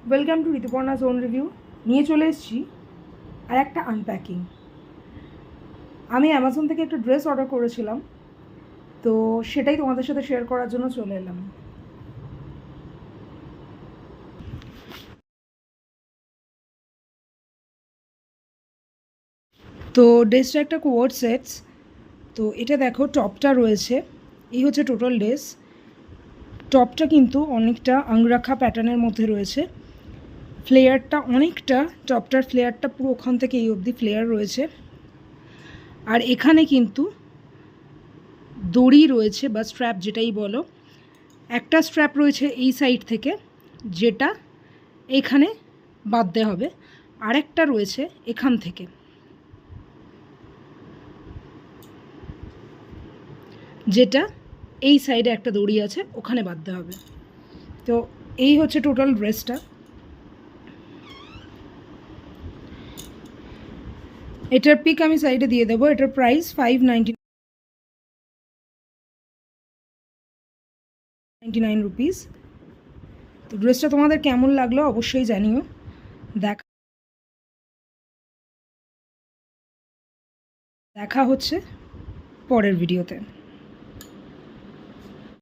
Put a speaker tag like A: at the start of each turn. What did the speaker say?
A: Welcome to Rituparna's own review. নিয়ে চলে এসেছি আর একটা আনপ্যাকিং। আমি অ্যামাজন থেকে একটা ড্রেস অর্ডার করেছিলাম, তো সেটাই তোমাদের সাথে শেয়ার করার জন্য চলে এলাম। তো ড্রেসটা একটা কোয়ার্ড সেটস। তো এটা দেখো, টপটা রয়েছে, এই হচ্ছে টোটাল ড্রেস। টপটা কিন্তু অনেকটা আংরাখা প্যাটার্নের মধ্যে রয়েছে। ফ্লেয়ারটা অনেকটা, টপটার ফ্লেয়ারটা পুরো ওখান থেকে এই অবধি ফ্লেয়ার রয়েছে। আর এখানে কিন্তু দড়ি রয়েছে বা স্ট্র্যাপ যেটাই বলো, একটা স্ট্র্যাপ রয়েছে এই সাইড থেকে, যেটা এখানে বাঁধতে হবে, আরেকটা রয়েছে এখান থেকে, যেটা এই সাইডে একটা দড়ি আছে, ওখানে বাঁধতে হবে। তো এই হচ্ছে টোটাল ড্রেসটা। এটার পিক আমি সাইডে দিয়ে দেবো। এটার প্রাইস 599 রুপিস। তো ড্রেসটা তোমাদের কেমন লাগলো অবশ্যই জানিও। দেখা হচ্ছে পরের ভিডিওতে।